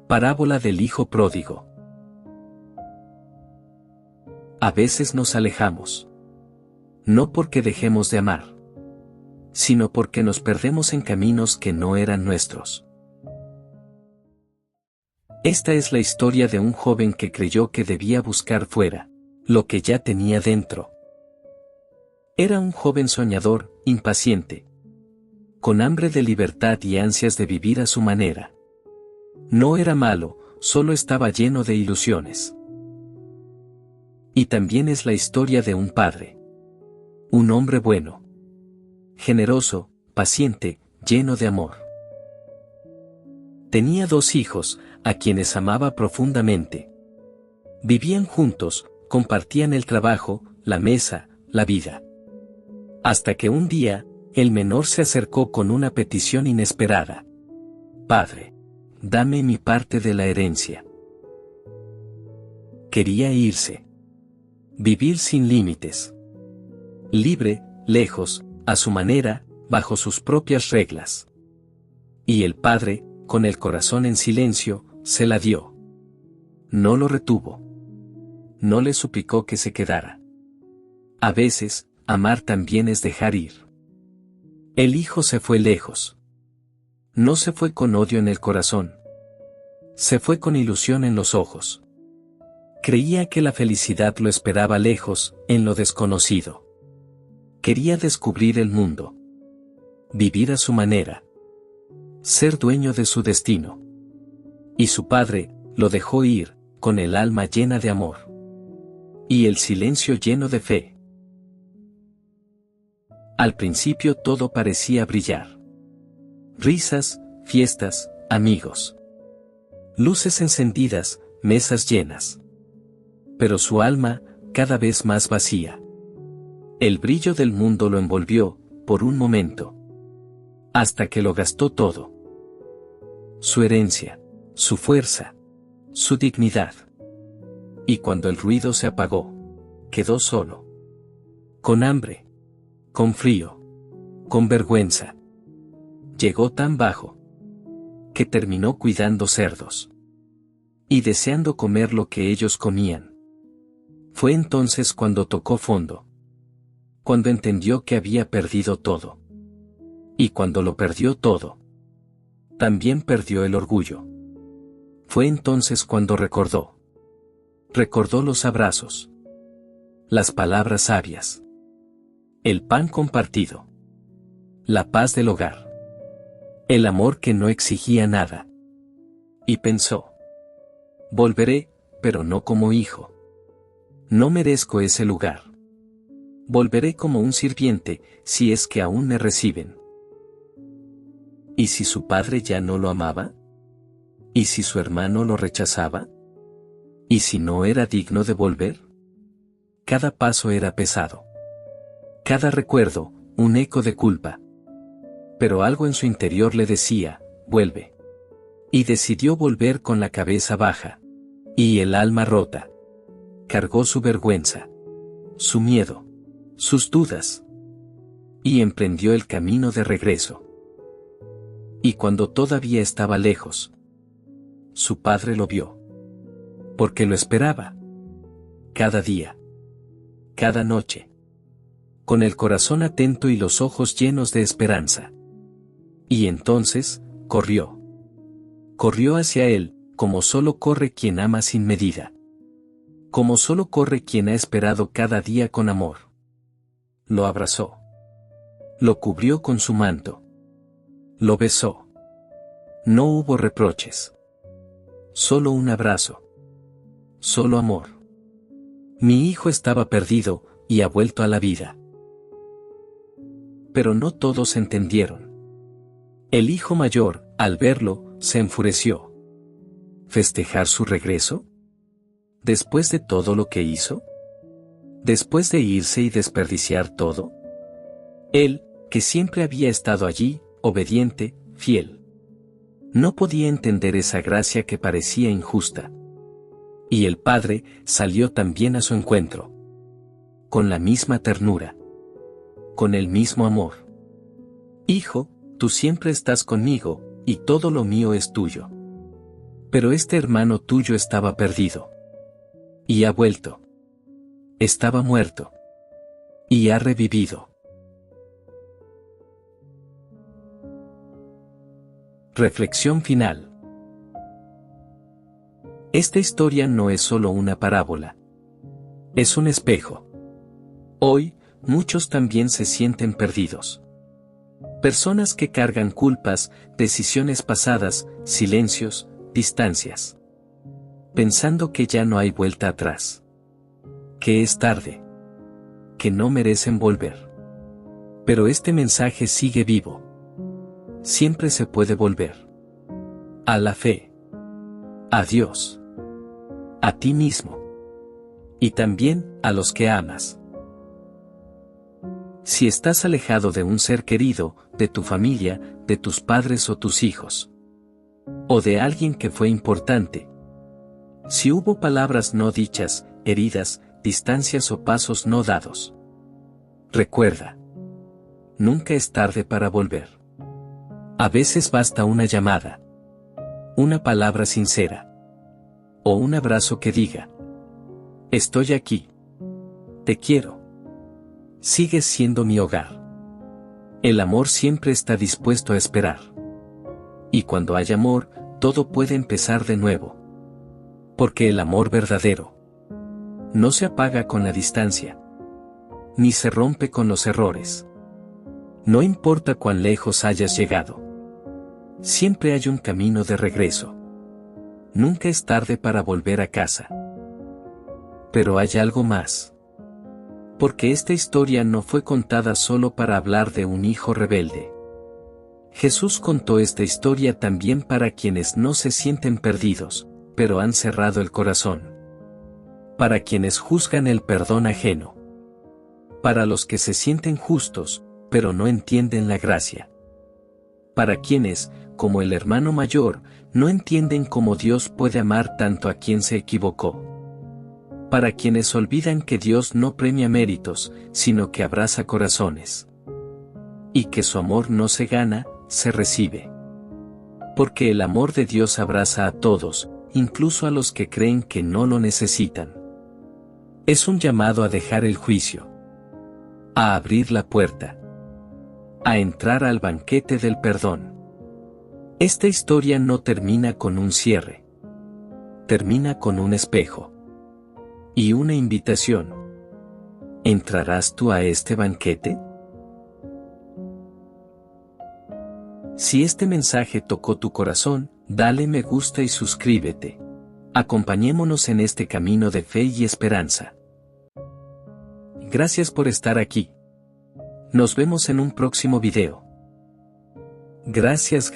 Parábola del hijo pródigo. A veces nos alejamos. No porque dejemos de amar, sino porque nos perdemos en caminos que no eran nuestros. Esta es la historia de un joven que creyó que debía buscar fuera lo que ya tenía dentro. Era un joven soñador, impaciente, con hambre de libertad y ansias de vivir a su manera. No era malo, solo estaba lleno de ilusiones. Y también es la historia de un padre. Un hombre bueno, generoso, paciente, lleno de amor. Tenía 2 hijos, a quienes amaba profundamente. Vivían juntos, compartían el trabajo, la mesa, la vida. Hasta que un día, el menor se acercó con una petición inesperada. «Padre, dame mi parte de la herencia». Quería irse. Vivir sin límites. Libre, lejos, a su manera, bajo sus propias reglas. Y el padre, con el corazón en silencio, se la dio. No lo retuvo. No le suplicó que se quedara. A veces, amar también es dejar ir. El hijo se fue lejos. No se fue con odio en el corazón. Se fue con ilusión en los ojos. Creía que la felicidad lo esperaba lejos, en lo desconocido. Quería descubrir el mundo. Vivir a su manera. Ser dueño de su destino. Y su padre, lo dejó ir, con el alma llena de amor. Y el silencio lleno de fe. Al principio todo parecía brillar. Risas, fiestas, amigos. Luces encendidas, mesas llenas. Pero su alma, cada vez más vacía. El brillo del mundo lo envolvió, por un momento. Hasta que lo gastó todo. Su herencia, su fuerza, su dignidad. Y cuando el ruido se apagó, quedó solo. Con hambre. Con frío. Con vergüenza. Llegó tan bajo, que terminó cuidando cerdos. Y deseando comer lo que ellos comían. Fue entonces cuando tocó fondo. Cuando entendió que había perdido todo. Y cuando lo perdió todo, también perdió el orgullo. Fue entonces cuando recordó. Recordó los abrazos. Las palabras sabias. El pan compartido. La paz del hogar. El amor que no exigía nada. Y pensó. Volveré, pero no como hijo. No merezco ese lugar. Volveré como un sirviente, si es que aún me reciben. ¿Y si su padre ya no lo amaba? ¿Y si su hermano lo rechazaba? ¿Y si no era digno de volver? Cada paso era pesado. Cada recuerdo, un eco de culpa. Pero algo en su interior le decía, vuelve. Y decidió volver con la cabeza baja. Y el alma rota. Cargó su vergüenza. Su miedo. Sus dudas. Y emprendió el camino de regreso. Y cuando todavía estaba lejos, su padre lo vio. Porque lo esperaba. Cada día. Cada noche. Con el corazón atento y los ojos llenos de esperanza. Y entonces, corrió. Corrió hacia él, como solo corre quien ama sin medida. Como solo corre quien ha esperado cada día con amor. Lo abrazó. Lo cubrió con su manto. Lo besó. No hubo reproches. Solo un abrazo. Solo amor. Mi hijo estaba perdido, y ha vuelto a la vida. Pero no todos entendieron. El hijo mayor, al verlo, se enfureció. ¿Festejar su regreso? ¿Después de todo lo que hizo? ¿Después de irse y desperdiciar todo? Él, que siempre había estado allí, obediente, fiel. No podía entender esa gracia que parecía injusta. Y el padre salió también a su encuentro. Con la misma ternura. Con el mismo amor. Hijo, tú siempre estás conmigo, y todo lo mío es tuyo. Pero este hermano tuyo estaba perdido. Y ha vuelto. Estaba muerto. Y ha revivido. Reflexión final. Esta historia no es solo una parábola. Es un espejo. Hoy, muchos también se sienten perdidos. Personas que cargan culpas, decisiones pasadas, silencios, distancias. Pensando que ya no hay vuelta atrás. Que es tarde. Que no merecen volver. Pero este mensaje sigue vivo. Siempre se puede volver. A la fe. A Dios. A ti mismo. Y también a los que amas. Si estás alejado de un ser querido, de tu familia, de tus padres o tus hijos. O de alguien que fue importante. Si hubo palabras no dichas, heridas, distancias o pasos no dados. Recuerda. Nunca es tarde para volver. A veces basta una llamada. Una palabra sincera. O un abrazo que diga: estoy aquí. Te quiero. Sigues siendo mi hogar. El amor siempre está dispuesto a esperar. Y cuando hay amor, todo puede empezar de nuevo. Porque el amor verdadero no se apaga con la distancia. Ni se rompe con los errores. No importa cuán lejos hayas llegado. Siempre hay un camino de regreso. Nunca es tarde para volver a casa. Pero hay algo más. Porque esta historia no fue contada solo para hablar de un hijo rebelde. Jesús contó esta historia también para quienes no se sienten perdidos, pero han cerrado el corazón. Para quienes juzgan el perdón ajeno. Para los que se sienten justos, pero no entienden la gracia. Para quienes, como el hermano mayor, no entienden cómo Dios puede amar tanto a quien se equivocó. Para quienes olvidan que Dios no premia méritos, sino que abraza corazones. Y que su amor no se gana, se recibe. Porque el amor de Dios abraza a todos, incluso a los que creen que no lo necesitan. Es un llamado a dejar el juicio. A abrir la puerta. A entrar al banquete del perdón. Esta historia no termina con un cierre. Termina con un espejo. Y una invitación. ¿Entrarás tú a este banquete? Si este mensaje tocó tu corazón, dale me gusta y suscríbete. Acompañémonos en este camino de fe y esperanza. Gracias por estar aquí. Nos vemos en un próximo video. Gracias.